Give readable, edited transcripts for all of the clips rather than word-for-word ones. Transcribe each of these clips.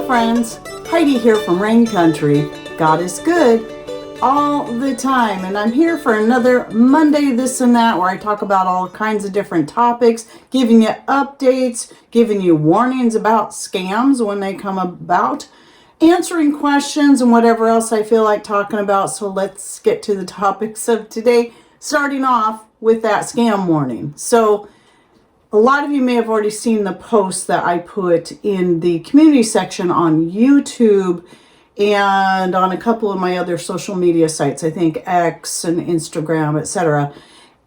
friends, Heidi here from Rain Country. God is good all the time, and I'm here for another Monday this and that where I talk about all kinds of different topics, giving you updates, giving you warnings about scams when they come about, answering questions and whatever else I feel like talking about. So let's get to the topics of today, starting off with that scam warning. So a lot of you may have already seen the post that I put in the community section on YouTube and on a couple of my other social media sites, I think X and Instagram, etc.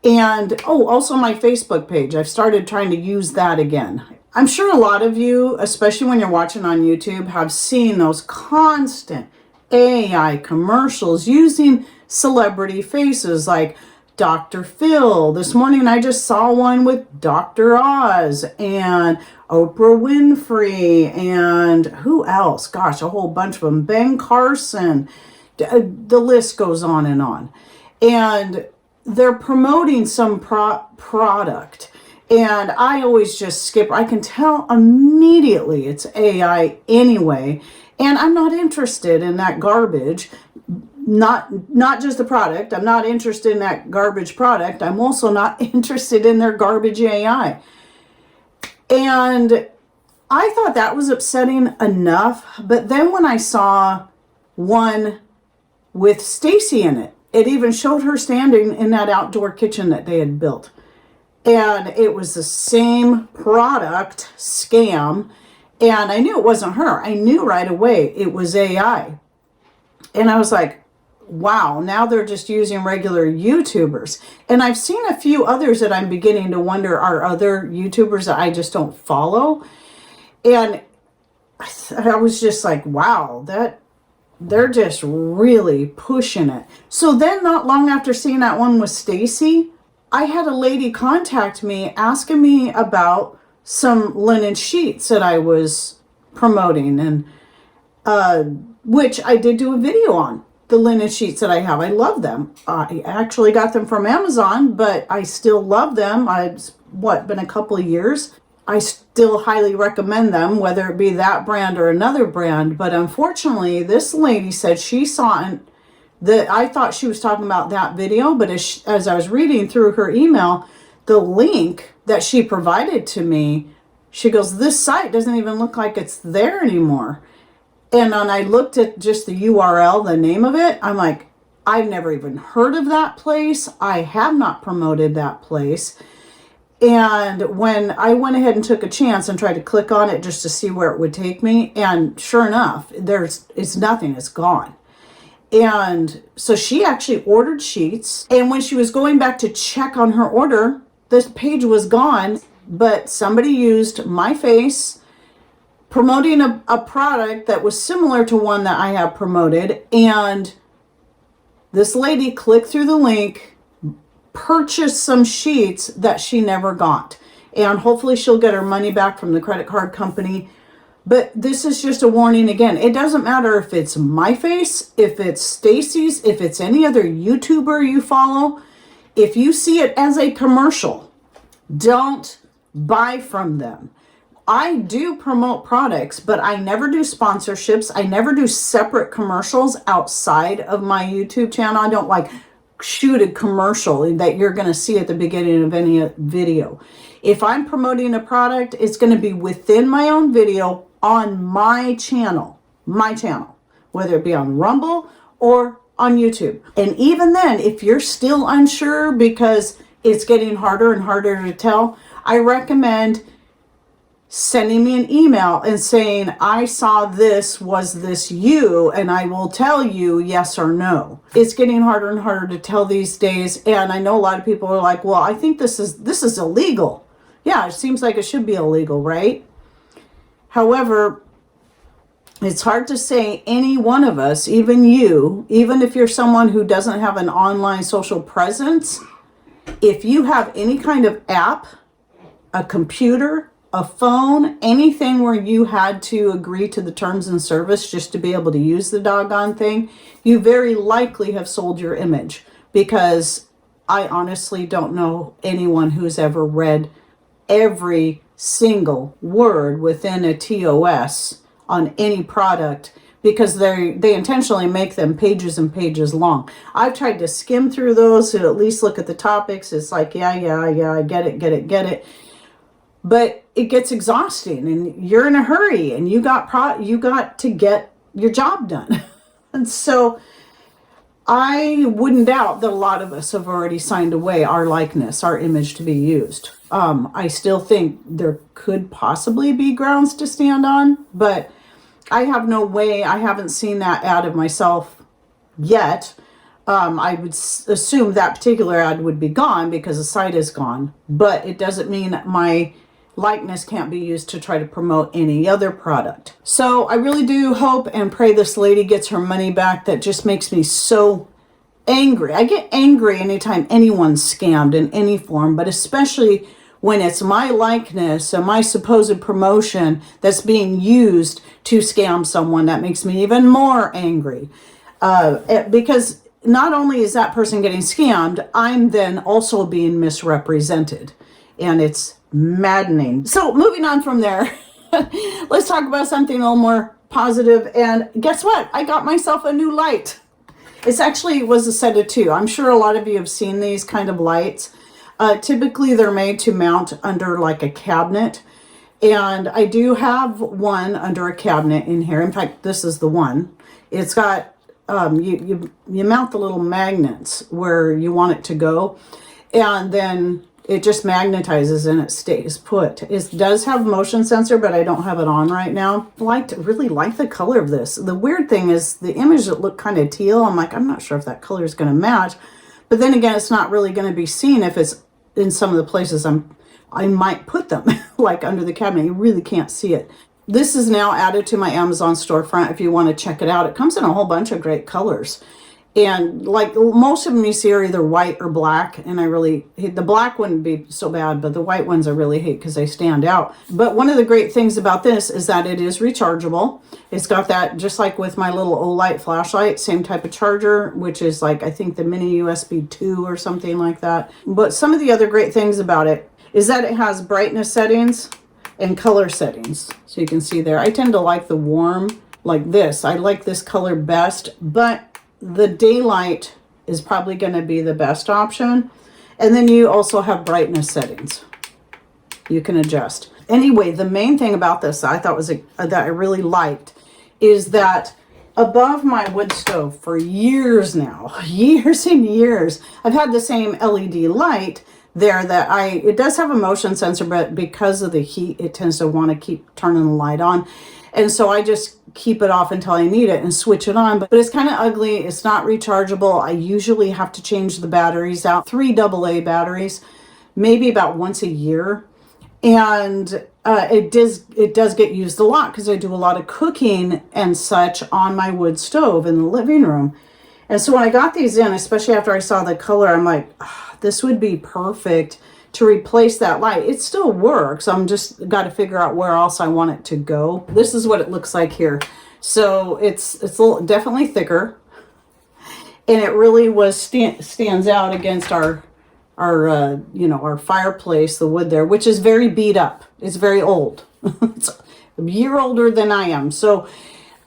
And also my Facebook page. I've started trying to use that again. I'm sure a lot of you, especially when you're watching on YouTube, have seen those constant AI commercials using celebrity faces like Dr. Phil. This morning I just saw one with Dr. Oz and Oprah Winfrey and who else? Gosh, a whole bunch of them. Ben Carson. The list goes on. And they're promoting some product. And I always just skip. I can tell immediately it's AI anyway. And I'm not interested in that garbage. Not just the product. I'm not interested in that garbage product. I'm also not interested in their garbage AI. And I thought that was upsetting enough. But then when I saw one with Stacy in it, it even showed her standing in that outdoor kitchen that they had built. And it was the same product scam. And I knew it wasn't her. I knew right away it was AI. And I was like, wow, now they're just using regular YouTubers. And I've seen a few others that I'm beginning to wonder are other YouTubers that I just don't follow. And I was just like, wow, that they're just really pushing it. So then not long after seeing that one with Stacy, I had a lady contact me asking me about some linen sheets that I was promoting, and which I did do a video on. The linen sheets that I have, I love them. I actually got them from Amazon, but I still love them. It's been a couple of years. I still highly recommend them, whether it be that brand or another brand. But unfortunately, this lady said she saw that I thought she was talking about that video, but as I was reading through her email, the link that she provided to me, she goes, this site doesn't even look like it's there anymore. And when I looked at just the URL, the name of it, I'm like, I've never even heard of that place. I have not promoted that place. And when I went ahead and took a chance and tried to click on it just to see where it would take me, and sure enough, it's nothing, it's gone. And so she actually ordered sheets. And when she was going back to check on her order, this page was gone, but somebody used my face promoting a product that was similar to one that I have promoted. And this lady clicked through the link, purchased some sheets that she never got. And hopefully she'll get her money back from the credit card company. But this is just a warning again. It doesn't matter if it's my face, if it's Stacy's, if it's any other YouTuber you follow. If you see it as a commercial, don't buy from them. I do promote products, but I never do sponsorships. I never do separate commercials outside of my YouTube channel. I don't like shoot a commercial that you're going to see at the beginning of any video. If I'm promoting a product, it's going to be within my own video on my channel, whether it be on Rumble or on YouTube. And even then, if you're still unsure because it's getting harder and harder to tell, I recommend sending me an email and saying, I saw this, was this you? And I will tell you yes or no. It's getting harder and harder to tell these days. And I know a lot of people are like, well, I think this is illegal. Yeah, it seems like it should be illegal, right? However, it's hard to say any one of us, even you, even if you're someone who doesn't have an online social presence, if you have any kind of app, a computer, a phone, anything where you had to agree to the terms and service just to be able to use the doggone thing, you very likely have sold your image, because I honestly don't know anyone who's ever read every single word within a TOS on any product, because they intentionally make them pages and pages long. I've tried to skim through those to at least look at the topics. It's like, yeah, I get it. But it gets exhausting, and you're in a hurry, and you got to get your job done. And so I wouldn't doubt that a lot of us have already signed away our likeness, our image to be used. I still think there could possibly be grounds to stand on, but I have no way. I haven't seen that ad of myself yet. I would assume that particular ad would be gone because the site is gone, but it doesn't mean my likeness can't be used to try to promote any other product. So I really do hope and pray this lady gets her money back. That just makes me so angry. I get angry anytime anyone's scammed in any form, but especially when it's my likeness and my supposed promotion that's being used to scam someone. That makes me even more angry. Because not only is that person getting scammed, I'm then also being misrepresented. And it's maddening. So moving on from there, let's talk about something a little more positive. And guess what? I got myself a new light. It was a set of two. I'm sure a lot of you have seen these kind of lights. Typically they're made to mount under like a cabinet. And I do have one under a cabinet in here. In fact, this is the one. It's got, you mount the little magnets where you want it to go. And then it just magnetizes and it stays put. It does have motion sensor, but I don't have it on right now. Really like the color of this. The weird thing is the image that looked kind of teal. I'm like, I'm not sure if that color is going to match. But then again, it's not really going to be seen if it's in some of the places I might put them, like under the cabinet. You really can't see it. This is now added to my Amazon storefront if you want to check it out. It comes in a whole bunch of great colors. And like most of them you see are either white or black. And I really hate the black wouldn't be so bad, but the white ones I really hate because they stand out. But one of the great things about this is that it is rechargeable. It's got that, just like with my little Olight flashlight, same type of charger, which is like, I think the mini USB 2 or something like that. But some of the other great things about it is that it has brightness settings and color settings. So you can see there, I tend to like the warm like this. I like this color best, but the daylight is probably going to be the best option. And then you also have brightness settings you can adjust. Anyway, the main thing about this I thought was that I really liked is that above my wood stove for years now, years and years, I've had the same LED light there that it does have a motion sensor, but because of the heat, it tends to want to keep turning the light on. And so I just keep it off until I need it and switch it on. But it's kind of ugly. It's not rechargeable. I usually have to change the batteries out, 3 AA batteries, maybe about once a year. And it does get used a lot because I do a lot of cooking and such on my wood stove in the living room. And so when I got these in, especially after I saw the color, I'm like, this would be perfect to replace that light. It still works. I'm just got to figure out where else I want it to go. This is what it looks like here. So it's definitely thicker, and it really stands out against our fireplace, the wood there, which is very beat up. It's very old. It's a year older than I am. So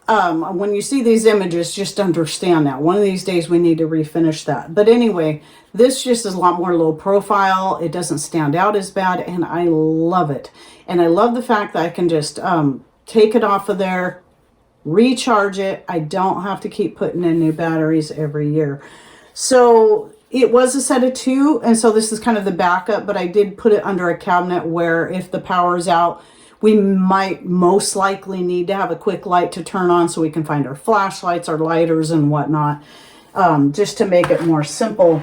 when you see these images, just understand that one of these days we need to refinish that. But anyway, this just is a lot more low profile. It doesn't stand out as bad, and I love it. And I love the fact that I can just take it off of there, recharge it. I don't have to keep putting in new batteries every year. So it was a set of 2, and so this is kind of the backup, but I did put it under a cabinet where if the power's out, we might most likely need to have a quick light to turn on so we can find our flashlights, our lighters, and whatnot, just to make it more simple.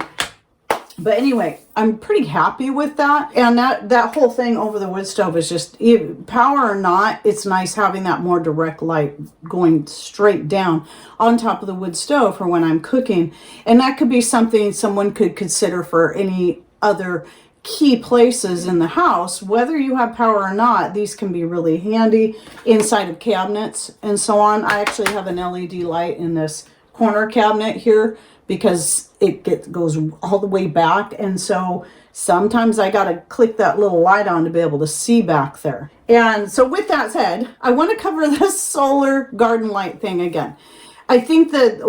But anyway, I'm pretty happy with that. And that whole thing over the wood stove is just, power or not, it's nice having that more direct light going straight down on top of the wood stove for when I'm cooking. And that could be something someone could consider for any other key places in the house. Whether you have power or not, these can be really handy inside of cabinets and so on. I actually have an LED light in this corner cabinet here because it goes all the way back, and so Sometimes I got to click that little light on to be able to see back there. And so with that said, I want to cover this solar garden light thing again. I think that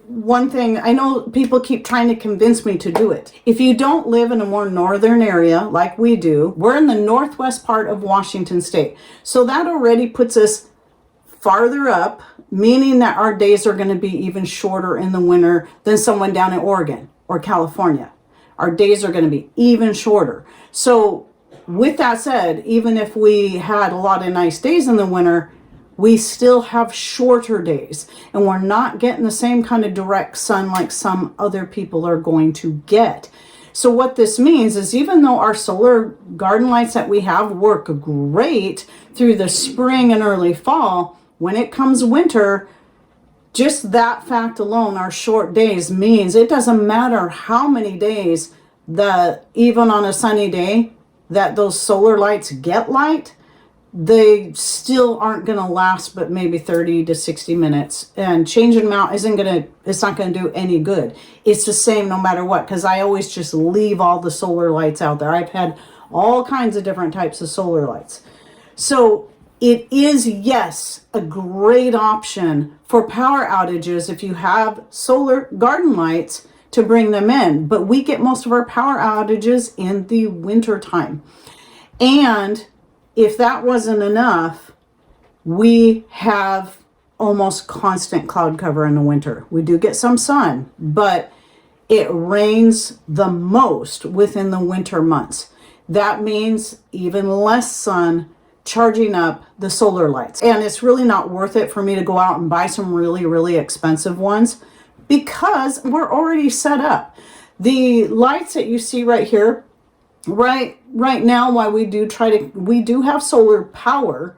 one thing, I know people keep trying to convince me to do it. If you don't live in a more northern area like we do, we're in the northwest part of Washington state. So that already puts us farther up, meaning that our days are going to be even shorter in the winter than someone down in Oregon or California. Our days are going to be even shorter. So with that said, even if we had a lot of nice days in the winter, we still have shorter days, and we're not getting the same kind of direct sun like some other people are going to get. So what this means is, even though our solar garden lights that we have work great through the spring and early fall, when it comes winter, just that fact alone, our short days, means it doesn't matter how many days that, even on a sunny day, that those solar lights get light, they still aren't going to last but maybe 30 to 60 minutes. And changing them out it's not going to do any good. It's the same no matter what, because I always just leave all the solar lights out there. I've had all kinds of different types of solar lights. So it is, yes, a great option for power outages if you have solar garden lights to bring them in. But we get most of our power outages in the winter time. And if that wasn't enough, we have almost constant cloud cover in the winter. We do get some sun, but it rains the most within the winter months. That means even less sun charging up the solar lights. And it's really not worth it for me to go out and buy some really, really expensive ones, because we're already set up. The lights that you see right here, right now, while we do have solar power,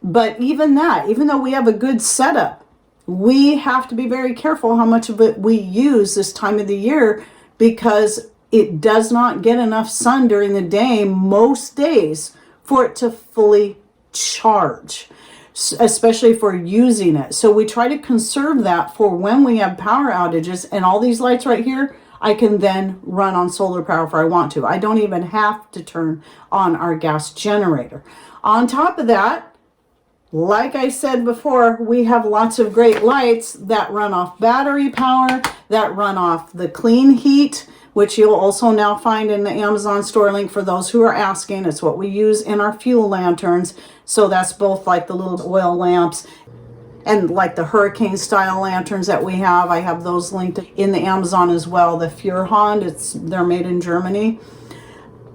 but even though we have a good setup, we have to be very careful how much of it we use this time of the year, because it does not get enough sun during the day most days for it to fully charge, especially for using it. So we try to conserve that for when we have power outages, and all these lights right here, I can then run on solar power if I want to. I don't even have to turn on our gas generator. On top of that, like I said before, we have lots of great lights that run off battery power, that run off the clean heat, which you'll also now find in the Amazon store link for those who are asking. It's what we use in our fuel lanterns. So that's both like the little oil lamps and like the hurricane style lanterns that we have. I have those linked in the Amazon as well. The Furhand, they're made in Germany.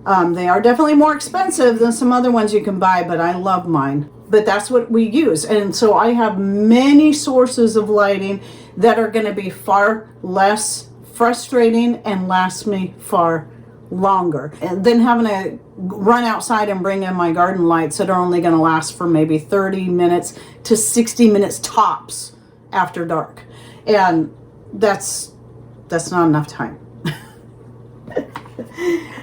They are definitely more expensive than some other ones you can buy, but I love mine. But that's what we use. And so I have many sources of lighting that are going to be far less frustrating and last me far longer, and then having to run outside and bring in my garden lights that are only going to last for maybe 30 minutes to 60 minutes tops after dark. And that's not enough time.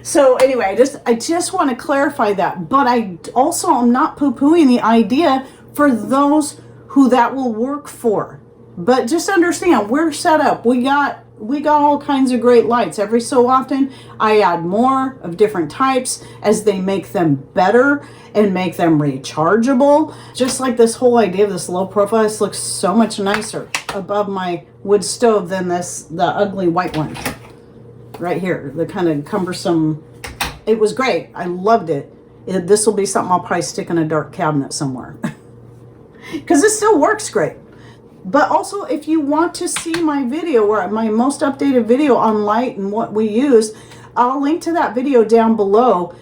So anyway, I just want to clarify that, but I also am not poo-pooing the idea for those who that will work for. But just understand, we're set up. We got all kinds of great lights. Every so often, I add more of different types as they make them better and make them rechargeable. Just like this whole idea of this low profile, this looks so much nicer above my wood stove than the ugly white one right here. The kind of cumbersome. It was great. I loved it. This will be something I'll probably stick in a dark cabinet somewhere because it still works great. But also, if you want to see my video, or my most updated video on light and what we use, I'll link to that video down below.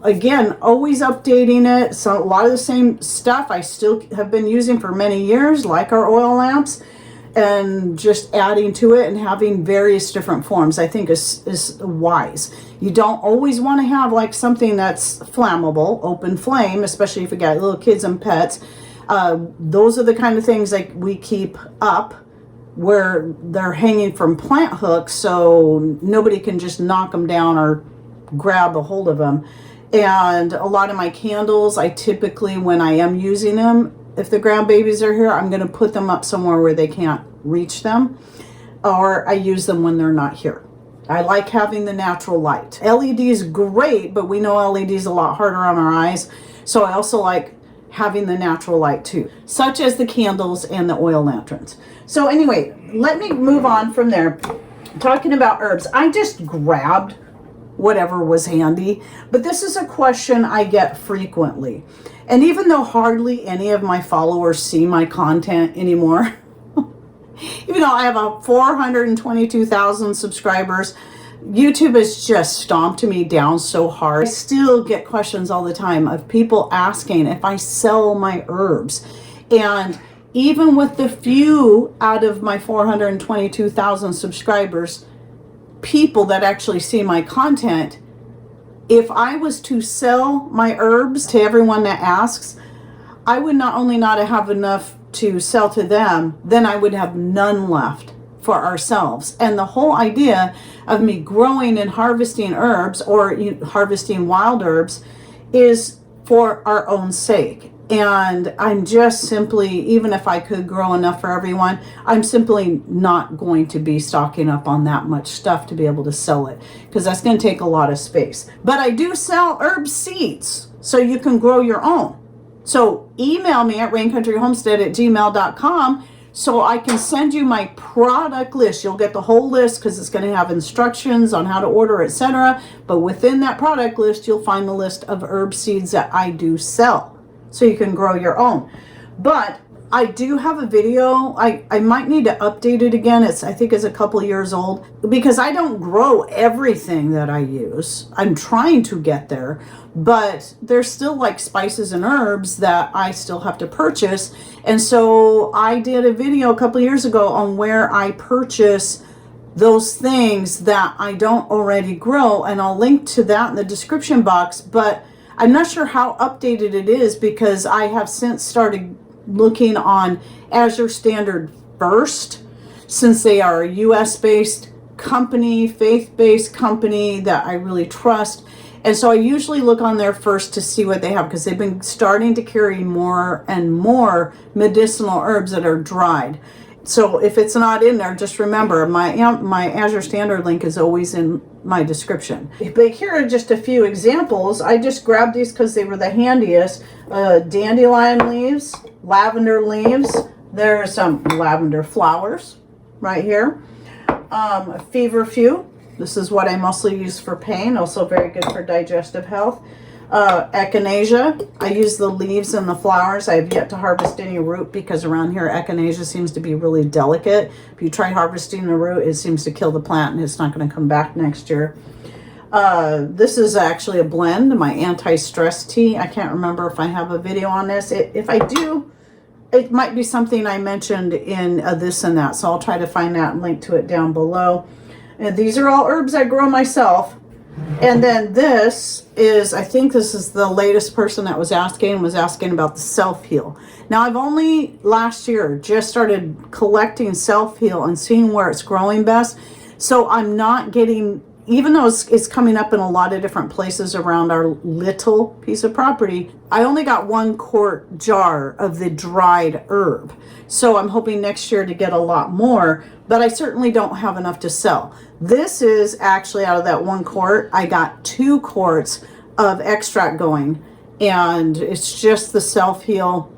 Again, always updating it. So a lot of the same stuff I still have been using for many years, like our oil lamps, and just adding to it and having various different forms, I think is wise. You don't always want to have like something that's flammable, open flame, especially if you got little kids and pets. Those are the kind of things like we keep up where they're hanging from plant hooks, so nobody can just knock them down or grab a hold of them. And a lot of my candles, I typically, when I am using them, if the grandbabies are here, I'm going to put them up somewhere where they can't reach them, or I use them when they're not here. I like having the natural light. LED is great, but we know LED is a lot harder on our eyes. So I also like having the natural light too, such as the candles and the oil lanterns. So anyway, let me move on from there. Talking about herbs, I just grabbed whatever was handy, but this is a question I get frequently. And even though hardly any of my followers see my content anymore, even though I have a 422,000 subscribers, YouTube has just stomped me down so hard. I still get questions all the time of people asking if I sell my herbs. And even with the few out of my 422,000 subscribers, people that actually see my content, if I was to sell my herbs to everyone that asks, I would not only not have enough to sell to them, then I would have none left for ourselves. And the whole idea of me growing and harvesting herbs, or harvesting wild herbs, is for our own sake. And I'm just simply, even if I could grow enough for everyone, I'm simply not going to be stocking up on that much stuff to be able to sell it, because that's going to take a lot of space. But I do sell herb seeds, so you can grow your own. So email me at raincountryhomestead@gmail.com so I can send you my product list. You'll get the whole list because it's going to have instructions on how to order, etc. But within that product list, you'll find the list of herb seeds that I do sell, so you can grow your own. But I do have a video. I might need to update it again. I think it's a couple years old, because I don't grow everything that I use. I'm trying to get there, but there's still like spices and herbs that I still have to purchase. And so I did a video a couple years ago on where I purchase those things that I don't already grow, and I'll link to that in the description box. But I'm not sure how updated it is, because I have since started looking on Azure Standard first, since they are a US based company, faith-based company that I really trust. And so I usually look on there first to see what they have, because they've been starting to carry more and more medicinal herbs that are dried. So if it's not in there, just remember my Azure Standard link is always in my description. But here are just a few examples. I just grabbed these because they were the handiest. Dandelion leaves, lavender leaves. There's some lavender flowers right here. Feverfew. This is what I mostly use for pain. Also very good for digestive health. Echinacea. I use the leaves and the flowers. I have yet to harvest any root, because around here echinacea seems to be really delicate. If you try harvesting the root, it seems to kill the plant and it's not going to come back next year. This is actually a blend, my anti-stress tea. I can't remember if I have a video on this. If I do, it might be something I mentioned in this and that, so I'll try to find that and link to it down below. And these are all herbs I grow myself. And then this is, I think this is the latest person that was asking about the self-heal. Now, I've only last year just started collecting self-heal and seeing where it's growing best. So I'm not getting, even though it's coming up in a lot of different places around our little piece of property, I only got 1 quart jar of the dried herb. So I'm hoping next year to get a lot more, but I certainly don't have enough to sell. This is actually, out of that 1 quart, I got 2 quarts of extract going, and it's just the self-heal.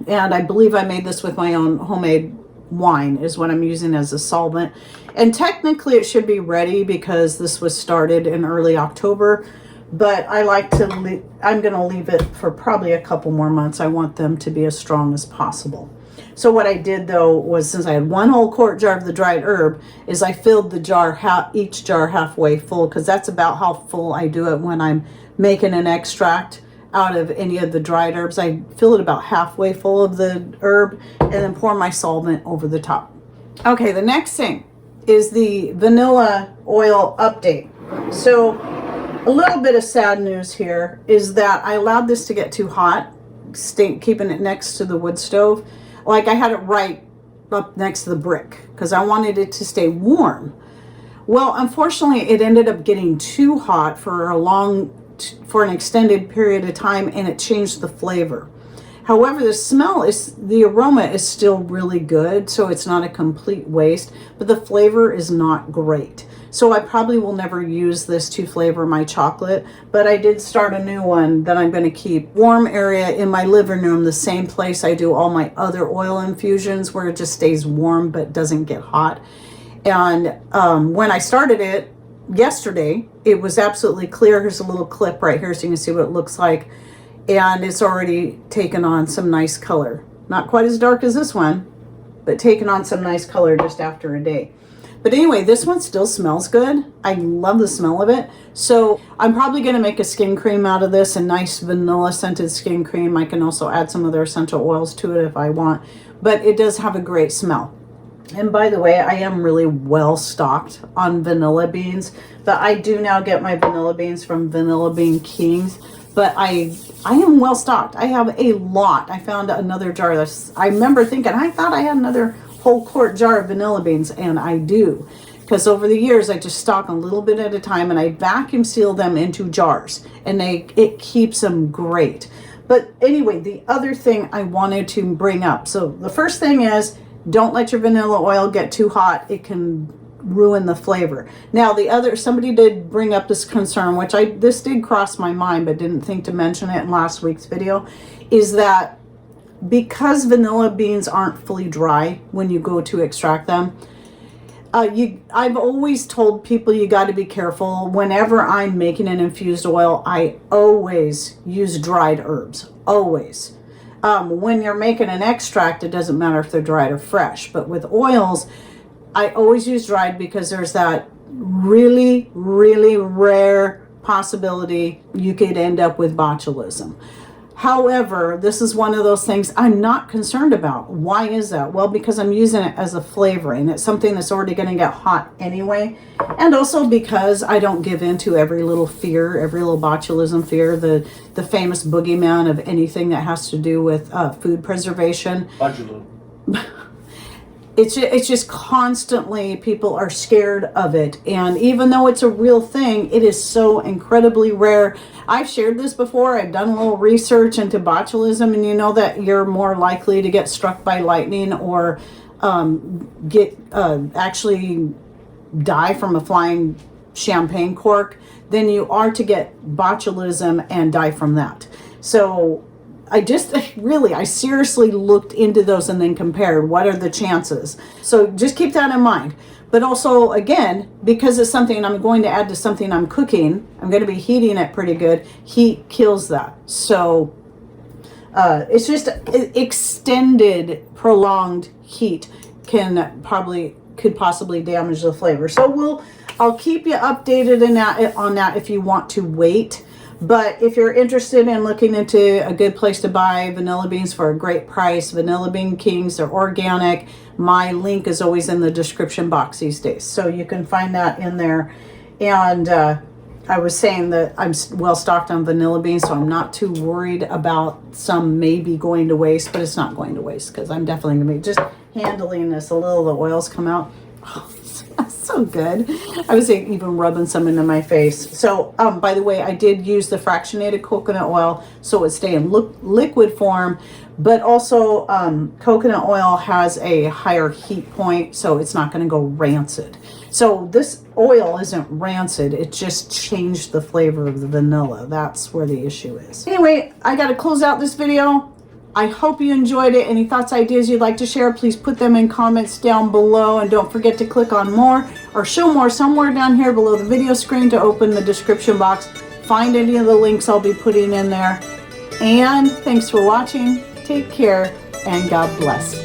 And I believe I made this with my own homemade wine is what I'm using as a solvent. And technically it should be ready because this was started in early October, but I like to I'm going to leave it for probably a couple more months. I want them to be as strong as possible. So what I did though was, since I had 1 whole quart jar of the dried herb, is I filled the jar, each jar halfway full, because that's about how full I do it when I'm making an extract out of any of the dried herbs. I fill it about halfway full of the herb and then pour my solvent over the top. Okay, the next thing is the vanilla oil update. So a little bit of sad news here is that I allowed this to get too hot, keeping it next to the wood stove. Like, I had it right up next to the brick because I wanted it to stay warm. Well, unfortunately, it ended up getting too hot for an extended period of time, and it changed the flavor. However, the aroma is still really good, so it's not a complete waste, but the flavor is not great. So I probably will never use this to flavor my chocolate, but I did start a new one that I'm going to keep. Warm area in my living room, the same place I do all my other oil infusions, where it just stays warm but doesn't get hot. And when I started it yesterday, it was absolutely clear. Here's a little clip right here so you can see what it looks like. And it's already taken on some nice color. Not quite as dark as this one, but taken on some nice color just after a day. But anyway, this one still smells good. I love the smell of it. So I'm probably going to make a skin cream out of this, a nice vanilla scented skin cream. I can also add some other essential oils to it if I want, but it does have a great smell. And by the way, I am really well stocked on vanilla beans, but I do now get my vanilla beans from Vanilla Bean Kings, but I am well stocked. I have a lot. I found another jar. I remember thinking, I thought I had another whole quart jar of vanilla beans, and I do, because over the years I just stock a little bit at a time, and I vacuum seal them into jars, and it keeps them great. But anyway, the other thing I wanted to bring up, so the first thing is, don't let your vanilla oil get too hot. It can ruin the flavor. Now somebody did bring up this concern, which this did cross my mind but didn't think to mention it in last week's video, is that because vanilla beans aren't fully dry when you go to extract them, I've always told people you got to be careful. Whenever I'm making an infused oil, I always use dried herbs, always. When you're making an extract, it doesn't matter if they're dried or fresh, but with oils, I always use dried because there's that really, really rare possibility you could end up with botulism. However, this is one of those things I'm not concerned about. Why is that? Well, because I'm using it as a flavoring. It's something that's already going to get hot anyway. And also because I don't give in to every little fear, every little botulism fear, the famous boogeyman of anything that has to do with food preservation. Botulism. It's just constantly people are scared of it. And even though it's a real thing, it is so incredibly rare. I've shared this before. I've done a little research into botulism, and you know that you're more likely to get struck by lightning or actually die from a flying champagne cork than you are to get botulism and die from that. So I seriously looked into those and then compared what are the chances. So just keep that in mind. But also, again, because it's something I'm going to add to something I'm cooking, I'm going to be heating it pretty good. Heat kills that. So it's just extended, prolonged heat could possibly damage the flavor. So I'll keep you updated on that if you want to wait. But if you're interested in looking into a good place to buy vanilla beans for a great price, Vanilla Bean Kings, they're organic. My link is always in the description box these days, so you can find that in there. And I was saying that I'm well stocked on vanilla beans, so I'm not too worried about some maybe going to waste, but it's not going to waste because I'm definitely going to be just handling this. A little of the oils come out. Oh, so good. I was even rubbing some into my face. So by the way, I did use the fractionated coconut oil so it stay in liquid form, but also coconut oil has a higher heat point, so it's not going to go rancid. So this oil isn't rancid, it just changed the flavor of the vanilla. That's where the issue is. Anyway, I got to close out this video. I hope you enjoyed it. Any thoughts, ideas you'd like to share, please put them in comments down below. And don't forget to click on more or show more somewhere down here below the video screen to open the description box. Find any of the links I'll be putting in there. And thanks for watching. Take care and God bless.